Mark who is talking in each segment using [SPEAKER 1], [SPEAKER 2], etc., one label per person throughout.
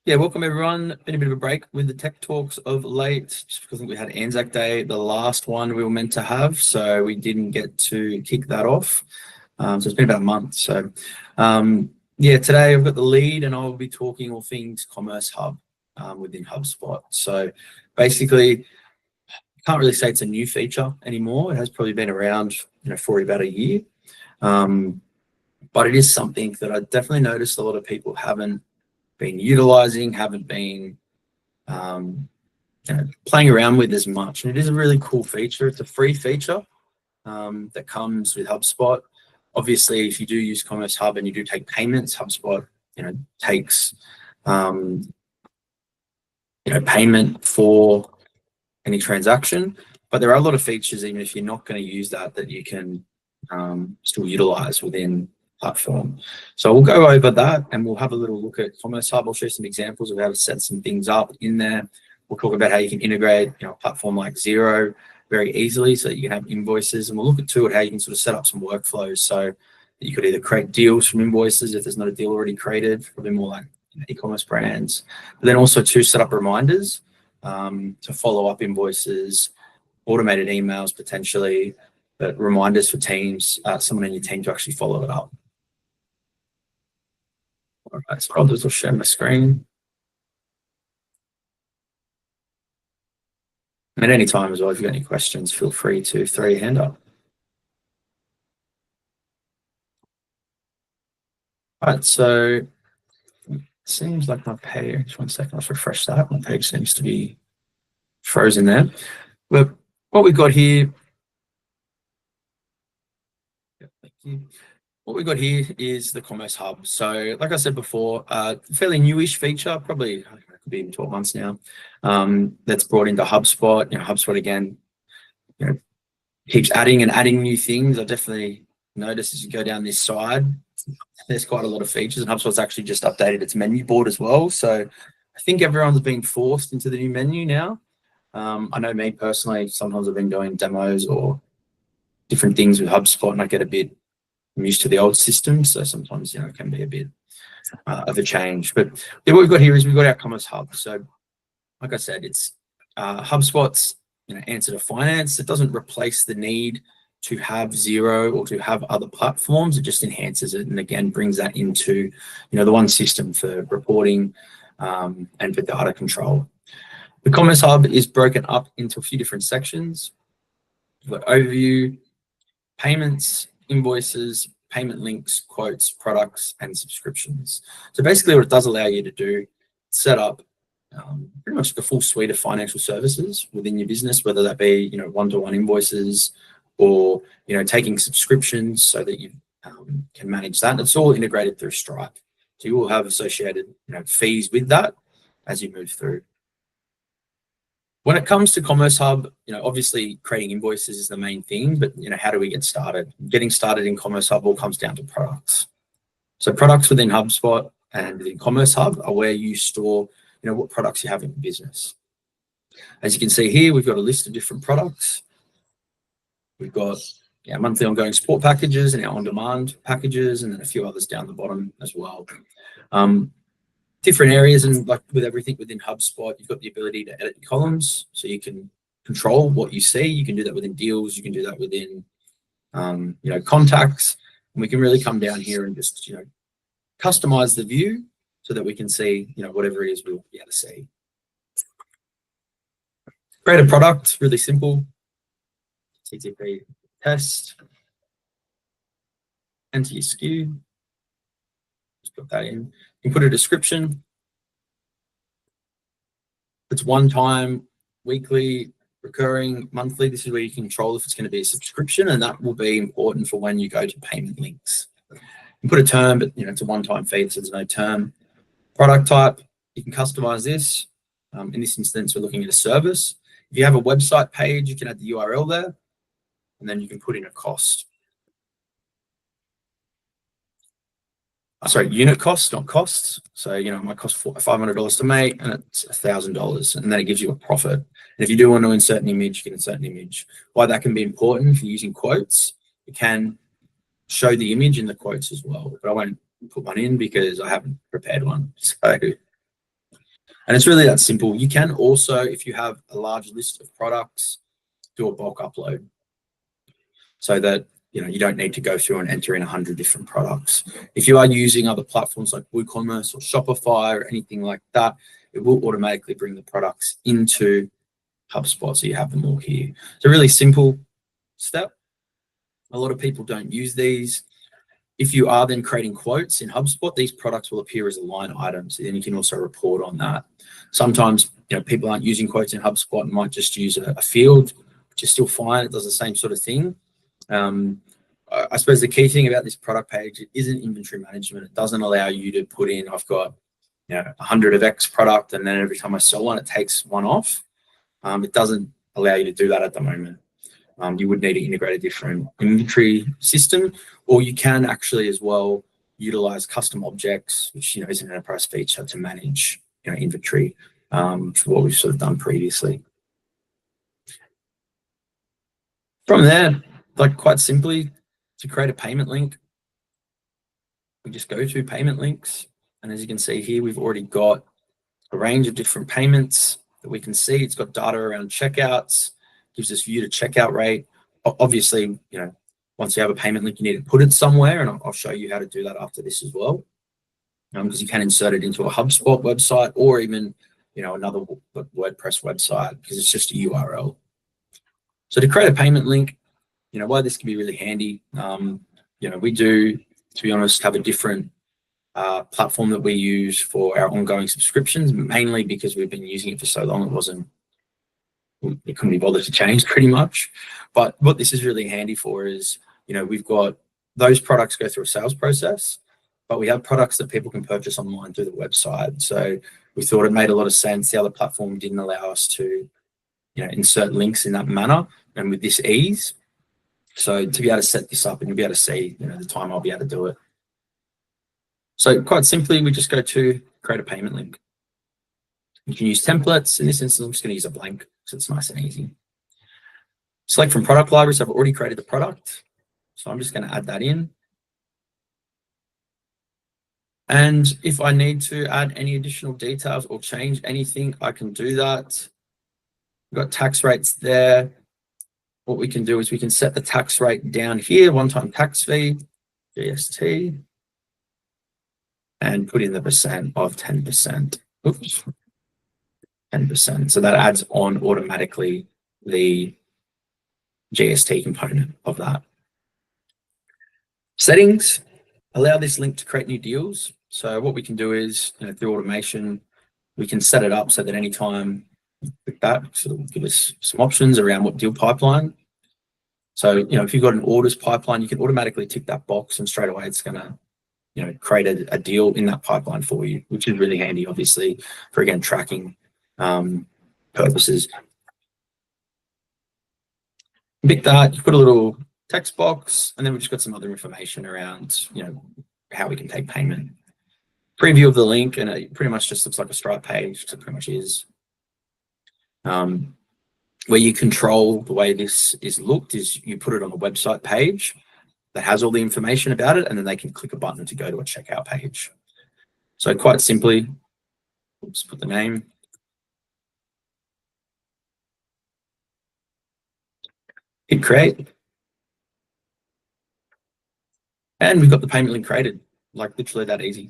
[SPEAKER 1] Yeah, welcome everyone. Been a bit of a break with the tech talks of late, just because I think we had Anzac Day, the last one we were meant to have, so we didn't get to kick that off. So it's been about a month. So yeah, today I've got the lead and I'll be talking all things Commerce Hub within HubSpot. So basically, can't really say it's a new feature anymore. It has probably been around, for about a year. But it is something that I definitely noticed a lot of people haven't been utilizing, haven't been playing around with as much. And it is a really cool feature. It's a free feature that comes with HubSpot. Obviously, if you do use Commerce Hub and you do take payments, HubSpot takes payment for any transaction. But there are a lot of features, even if you're not going to use that you can still utilize within platform. So we'll go over that and we'll have a little look at Commerce Hub. I'll show you some examples of how to set some things up in there. We'll talk about how you can integrate a platform like Xero very easily so that you can have invoices, and we'll look at how you can sort of set up some workflows so that you could either create deals from invoices if there's not a deal already created, probably more like e-commerce brands, but then also to set up reminders to follow up invoices, automated emails potentially, but reminders for teams, someone in your team to actually follow it up. All right, so I'll just share my screen. And at any time as well, if you've got any questions, feel free to throw your hand up. All right, so it seems like my page, just one second, let's refresh that. My page seems to be frozen there. But what we've got here, thank you. What we've got here is the Commerce Hub. So like I said before, fairly newish feature, probably could be even 12 months now, that's brought into HubSpot. HubSpot again, keeps adding and adding new things. I definitely noticed as you go down this side, there's quite a lot of features, and HubSpot's actually just updated its menu board as well. So I think everyone's been forced into the new menu now. I know me personally, sometimes I've been doing demos or different things with HubSpot and I get a bit used to the old system. So sometimes, it can be a bit of a change. But what we've got here is we've got our Commerce Hub. So like I said, it's HubSpot's answer to finance. It doesn't replace the need to have Xero or to have other platforms. It just enhances it and again brings that into the one system for reporting and for data control. The Commerce Hub is broken up into a few different sections. We've got overview, payments, invoices, payment links, quotes, products, and subscriptions. So basically what it does allow you to do, set up pretty much the full suite of financial services within your business, whether that be one-to-one invoices or taking subscriptions so that you can manage that. And it's all integrated through Stripe. So you will have associated fees with that as you move through. When it comes to Commerce Hub, obviously creating invoices is the main thing, but how do we get started? Getting started in Commerce Hub all comes down to products. So products within HubSpot and within Commerce Hub are where you store, what products you have in your business. As you can see here, we've got a list of different products. We've got monthly ongoing support packages and our on-demand packages, and then a few others down the bottom as well. Different areas, and like with everything within HubSpot, you've got the ability to edit columns, so you can control what you see. You can do that within deals. You can do that within, contacts, and we can really come down here and just, customize the view so that we can see, whatever it is we want to be able to see. Create a product, really simple. TTP test. Enter your SKU. Just put that in. You can put a description. It's one time, weekly, recurring, monthly. This is where you control if it's going to be a subscription, and that will be important for when you go to payment links. You put a term, but it's a one-time fee, so there's no term. Product type, you can customize this. In this instance, we're looking at a service. If you have a website page, you can add the URL there, and then you can put in a cost. Sorry, unit costs, not costs. So, it might cost $500 to make, and it's $1,000, and then it gives you a profit. And if you do want to insert an image, you can insert an image. Why that can be important if you're using quotes, you can show the image in the quotes as well. But I won't put one in because I haven't prepared one. So And it's really that simple. You can also, if you have a large list of products, do a bulk upload so that you don't need to go through and enter in 100 different products. If you are using other platforms like WooCommerce or Shopify or anything like that, it will automatically bring the products into HubSpot, so you have them all here. It's a really simple step. A lot of people don't use these. If you are then creating quotes in HubSpot, these products will appear as a line item, so then you can also report on that. Sometimes people aren't using quotes in HubSpot and might just use a field, which is still fine. It does the same sort of thing. I suppose the key thing about this product page, it isn't inventory management. It doesn't allow you to put in, I've got 100 of X product, and then every time I sell one, it takes one off. It doesn't allow you to do that at the moment. You would need to integrate a different inventory system, or you can actually as well utilize custom objects, which is an enterprise feature to manage inventory for what we've sort of done previously. From there, quite simply, to create a payment link, we just go to payment links, and as you can see here, we've already got a range of different payments that we can see. It's got data around checkouts, gives us view to checkout rate. Obviously, once you have a payment link, you need to put it somewhere, and I'll show you how to do that after this as well. Because you can insert it into a HubSpot website or even another WordPress website, because it's just a URL. So to create a payment link, why this can be really handy. We do, to be honest, have a different platform that we use for our ongoing subscriptions, mainly because we've been using it for so long. It couldn't be bothered to change pretty much. But what this is really handy for is, we've got those products go through a sales process, but we have products that people can purchase online through the website. So we thought it made a lot of sense. The other platform didn't allow us to, insert links in that manner and with this ease. So to be able to set this up, and you'll be able to see, the time I'll be able to do it. So quite simply, we just go to create a payment link. You can use templates. In this instance, I'm just going to use a blank so it's nice and easy. Select from product library. So I've already created the product. So I'm just going to add that in. And if I need to add any additional details or change anything, I can do that. We've got tax rates there. What we can do is we can set the tax rate down here, one-time tax fee, GST, and put in the percent of 10%. Oops, 10%. So that adds on automatically the GST component of that. Settings allow this link to create new deals. So what we can do is, through automation, we can set it up so that anytime with that, so it'll give us some options around what deal pipeline. So, if you've got an orders pipeline, you can automatically tick that box, and straight away it's going to, create a deal in that pipeline for you, which is really handy, obviously, for, again, tracking purposes. Pick that, you put a little text box, and then we've just got some other information around, how we can take payment. Preview of the link, and it pretty much just looks like a Stripe page, so it pretty much is. Where you control the way this is looked is you put it on a website page that has all the information about it, and then they can click a button to go to a checkout page. So quite simply, oops, put the name. Hit create. And we've got the payment link created, like literally that easy.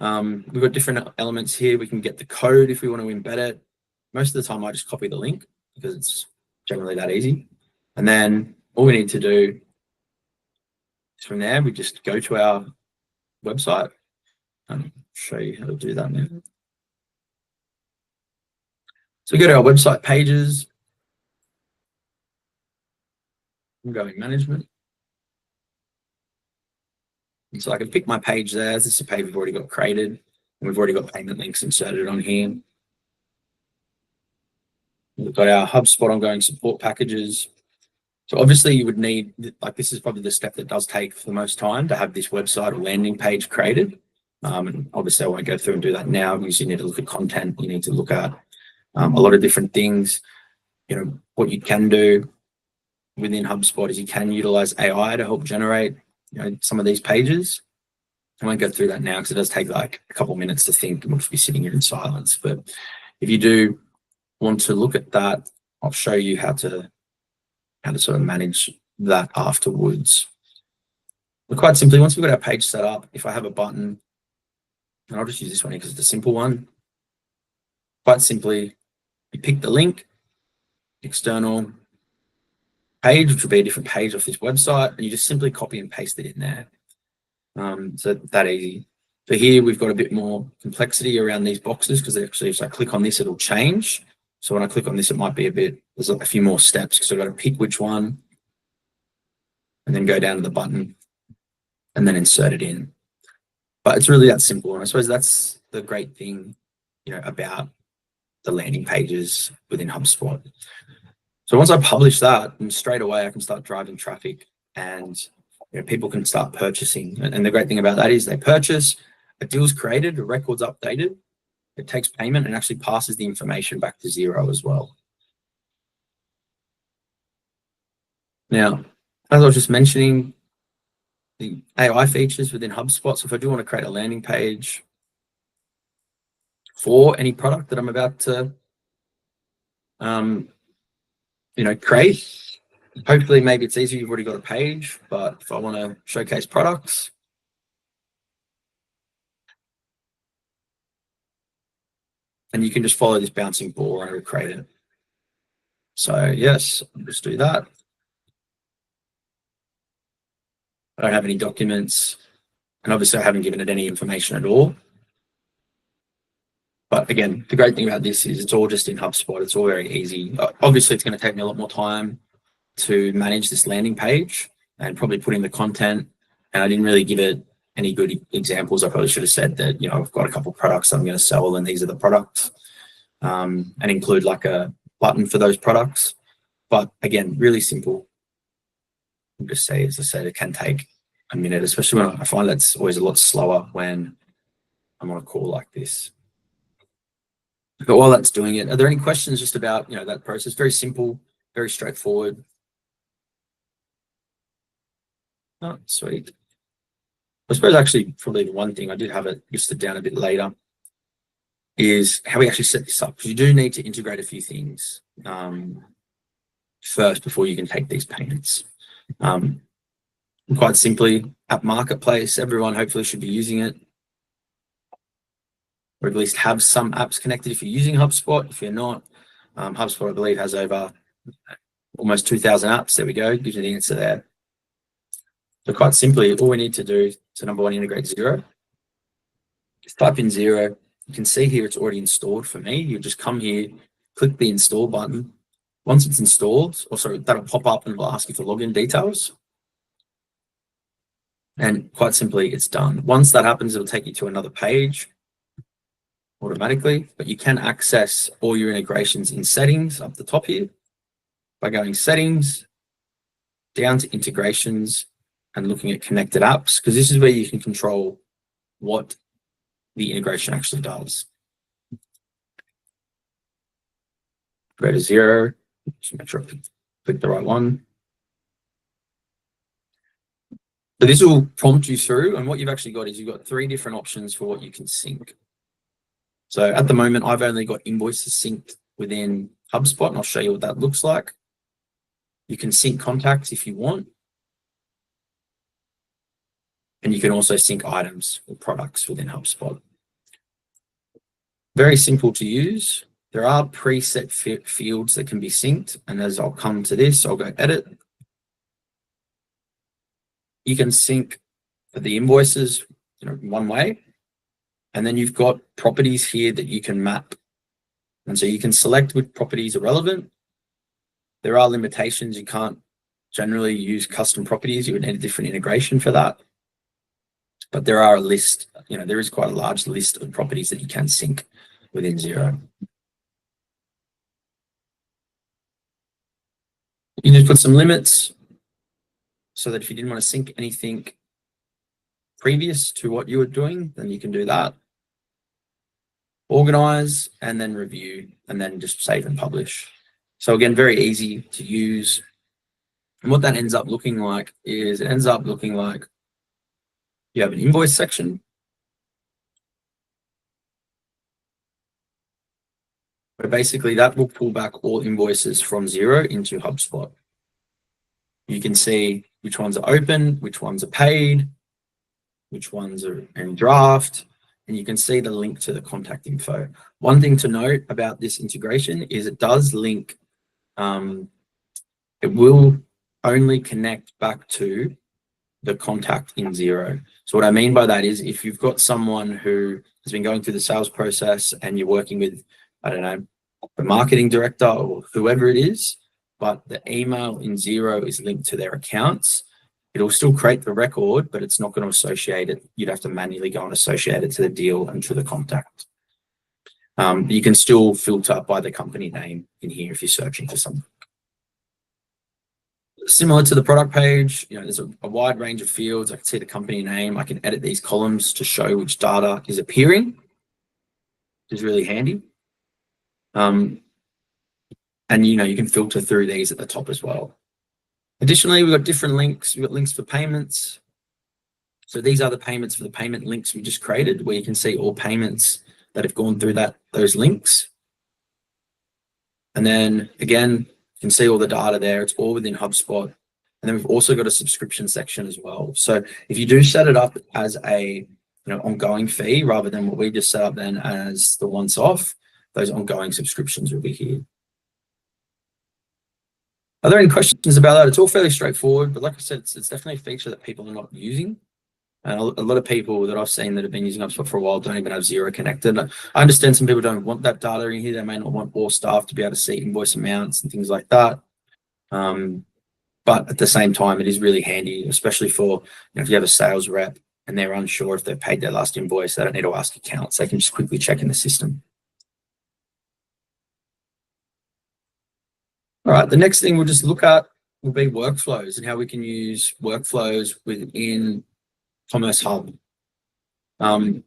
[SPEAKER 1] We've got different elements here. We can get the code if we want to embed it. Most of the time I just copy the link because it's generally that easy. And then all we need to do is from there, we just go to our website. I'll show you how to do that now. So we go to our website pages, ongoing management. And so I can pick my page there. This is a page we've already got created, and we've already got payment links inserted on here. We've got our HubSpot ongoing support packages. So obviously you would need, this is probably the step that does take the most time to have this website or landing page created. And obviously I won't go through and do that now because you need to look at content. You need to look at a lot of different things. What you can do within HubSpot is you can utilize AI to help generate, some of these pages. I won't go through that now because it does take like a couple of minutes to think, and we'll just be sitting here in silence. But if you do want to look at that, I'll show you how to sort of manage that afterwards. But quite simply, once we've got our page set up, if I have a button, and I'll just use this one because it's a simple one. Quite simply, you pick the link, external page, which will be a different page off this website, and you just simply copy and paste it in there. So that easy. For here, we've got a bit more complexity around these boxes because actually, if I click on this, it'll change. So when I click on this, it might be there's a few more steps because I've got to pick which one and then go down to the button and then insert it in. But it's really that simple. And I suppose that's the great thing, about the landing pages within HubSpot. So once I publish that, and straight away I can start driving traffic and people can start purchasing. And the great thing about that is they purchase, a deal's created, a record's updated, it takes payment and actually passes the information back to Xero as well. Now, as I was just mentioning, the AI features within HubSpot. So if I do want to create a landing page for any product that I'm about to, create, hopefully maybe it's easier, you've already got a page, but if I want to showcase products, and you can just follow this bouncing ball and create it. So yes, I'll just do that. I don't have any documents, and obviously I haven't given it any information at all. But again, the great thing about this is it's all just in HubSpot. It's all very easy. Obviously, it's going to take me a lot more time to manage this landing page and probably put in the content. And I didn't really give it any good examples. I probably should have said that, I've got a couple of products I'm going to sell and these are the products, and include like a button for those products. But again, really simple. I'll just say, as I said, it can take a minute, especially when I find that's always a lot slower when I'm on a call like this. But while that's doing it, are there any questions just about, that process? Very simple, very straightforward. Oh, sweet. I suppose actually probably the one thing, I did have it listed down a bit later, is how we actually set this up. Because you do need to integrate a few things first before you can take these payments. Quite simply, App Marketplace, everyone hopefully should be using it, or at least have some apps connected if you're using HubSpot. If you're not, HubSpot, I believe, has over almost 2,000 apps. There we go, gives you the answer there. So quite simply, all we need to do to number one, integrate Xero. Just type in Xero. You can see here it's already installed for me. You just come here, click the install button. Once it's installed, that'll pop up and it'll ask you for login details. And quite simply, it's done. Once that happens, it'll take you to another page automatically, but you can access all your integrations in settings up the top here by going settings, down to integrations and looking at connected apps, because this is where you can control what the integration actually does. Go to Xero, just make sure I click the right one. So this will prompt you through, and what you've actually got is you've got 3 different options for what you can sync. So at the moment, I've only got invoices synced within HubSpot, and I'll show you what that looks like. You can sync contacts if you want. And you can also sync items or products within HubSpot. Very simple to use. There are preset fields that can be synced, and as I'll come to this, I'll go edit. You can sync the invoices, one way. And then you've got properties here that you can map. And so you can select which properties are relevant. There are limitations. You can't generally use custom properties. You would need a different integration for that. But there are a list, there is quite a large list of properties that you can sync within Xero. You can just put some limits so that if you didn't want to sync anything previous to what you were doing, then you can do that. Organize and then review and then just save and publish. So again, very easy to use. And what that ends up looking like is it ends up looking like You have an invoice section, where basically that will pull back all invoices from Xero into HubSpot. You can see which ones are open, which ones are paid, which ones are in draft, and you can see the link to the contact info. One thing to note about this integration is it does link, it will only connect back to the contact in Xero. So what I mean by that is if you've got someone who has been going through the sales process and you're working with, I don't know, the marketing director or whoever it is, but the email in Xero is linked to their accounts, it'll still create the record, but it's not going to associate it. You'd have to manually go and associate it to the deal and to the contact. You can still filter by the company name in here if you're searching for something. Similar to the product page, there's a wide range of fields. I can see the company name. I can edit these columns to show which data is appearing, which is really handy. And you can filter through these at the top as well. Additionally, we've got different links. We've got links for payments. So these are the payments for the payment links we just created, where you can see all payments that have gone through those links. And then again, you can see all the data there. It's all within HubSpot. And then we've also got a subscription section as well. So if you do set it up as a ongoing fee rather than what we just set up then as the once off, those ongoing subscriptions will be here. Are there any questions about that? It's all fairly straightforward, but like I said, it's definitely a feature that people are not using. And a lot of people that I've seen that have been using HubSpot for a while don't even have Xero connected. I understand some people don't want that data in here. They may not want all staff to be able to see invoice amounts and things like that. But at the same time, it is really handy, especially for if you have a sales rep and they're unsure if they've paid their last invoice, they don't need to ask accounts. They can just quickly check in the system. All right, the next thing we'll just look at will be workflows and how we can use workflows within Commerce Hub. A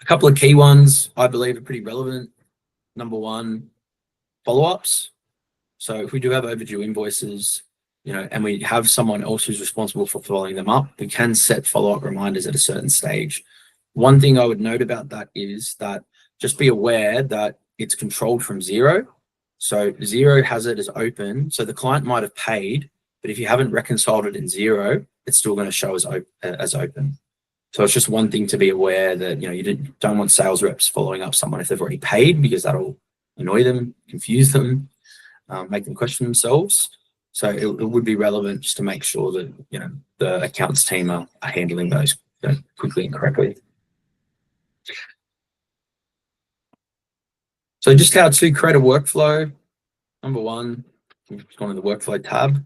[SPEAKER 1] couple of key ones I believe are pretty relevant. Number one, follow-ups. So if we do have overdue invoices, and we have someone else who's responsible for following them up, we can set follow-up reminders at a certain stage. One thing I would note about that is that just be aware that it's controlled from Xero. So Xero has it as open. So the client might have paid, but if you haven't reconciled it in Xero, it's still going to show as open. So it's just one thing to be aware that you don't want sales reps following up someone if they've already paid, because that'll annoy them, confuse them, make them question themselves. So it would be relevant just to make sure that the accounts team are handling those quickly and correctly. So just how to create a workflow. Number one, go to the workflow tab.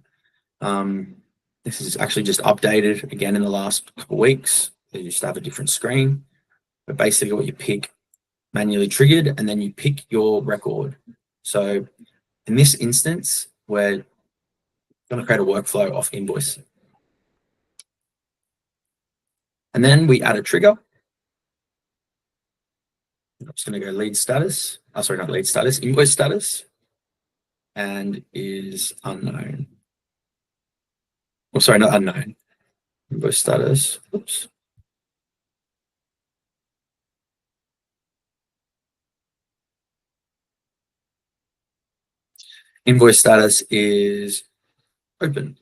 [SPEAKER 1] This is actually just updated again in the last couple of weeks. You just have a different screen, but basically what you pick manually triggered, and then you pick your record. So in this instance, we're going to create a workflow off invoice. And then we add a trigger. I'm just going to go lead status. Oh, sorry, not lead status, invoice status, and is unknown. Oh, sorry, not unknown. Invoice status. Oops. Invoice status is open.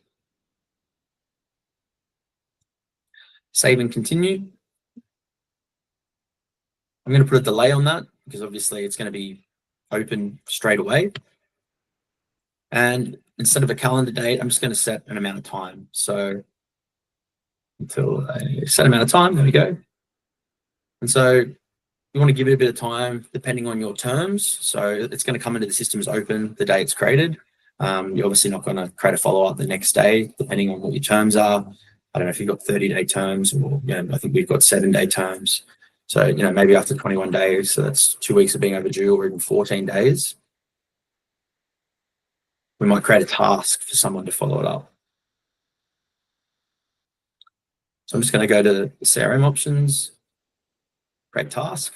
[SPEAKER 1] Save and continue. I'm going to put a delay on that because obviously it's going to be open straight away. And instead of a calendar date, I'm just going to set an amount of time. So until a set amount of time, there we go. And so you want to give it a bit of time depending on your terms. So it's going to come into the system as open the day it's created. You're obviously not going to create a follow-up the next day, depending on what your terms are. I don't know if you've got 30-day terms, or I think we've got 7-day terms. So maybe after 21 days, so that's 2 weeks of being overdue, or even 14 days, we might create a task for someone to follow it up. So I'm just going to go to the CRM options, create task,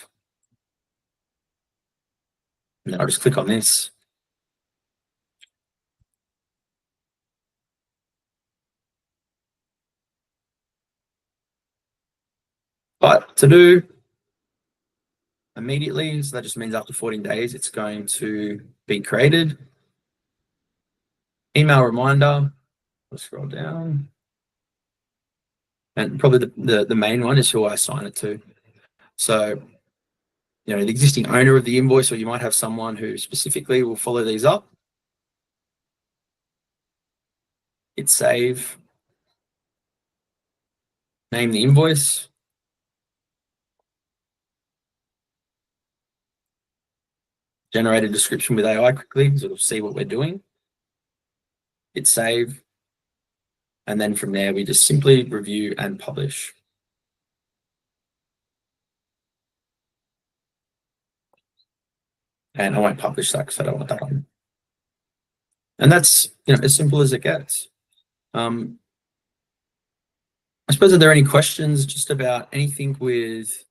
[SPEAKER 1] and then I'll just click on this. But to do immediately, so that just means after 14 days, it's going to be created. Email reminder, let's scroll down. And probably the main one is who I assign it to. So, the existing owner of the invoice, or you might have someone who specifically will follow these up. Hit save. Name the invoice. Generate a description with AI quickly, so it'll see what we're doing. Hit save. And then from there, we just simply review and publish. And I won't publish that because I don't want that on. And that's as simple as it gets. I suppose, are there any questions just about anything with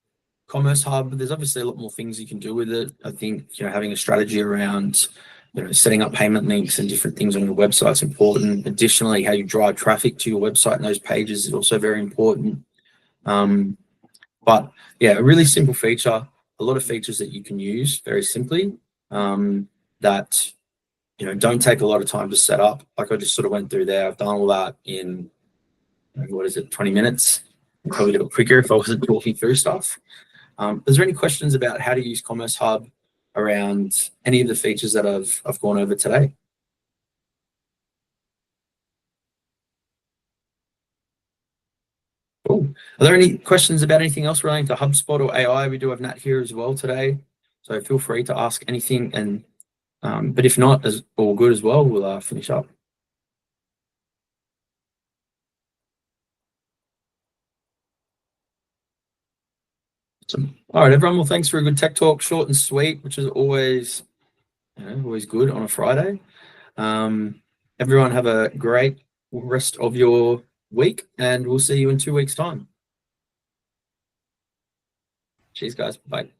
[SPEAKER 1] Commerce Hub? There's obviously a lot more things you can do with it. I think having a strategy around setting up payment links and different things on your website is important. Additionally, how you drive traffic to your website and those pages is also very important. But yeah, a really simple feature, a lot of features that you can use very simply that don't take a lot of time to set up. Like I just sort of went through there. I've done all that in 20 minutes. I'd probably do it quicker if I wasn't talking through stuff. Is there any questions about how to use Commerce Hub around any of the features that I've gone over today? Cool. Are there any questions about anything else relating to HubSpot or AI? We do have Nat here as well today, so feel free to ask anything. And but if not, as all good as well, we'll finish up. Awesome. All right, everyone. Well, thanks for a good tech talk, short and sweet, which is always always good on a Friday. Everyone have a great rest of your week, and we'll see you in 2 weeks' time. Cheers, guys. Bye.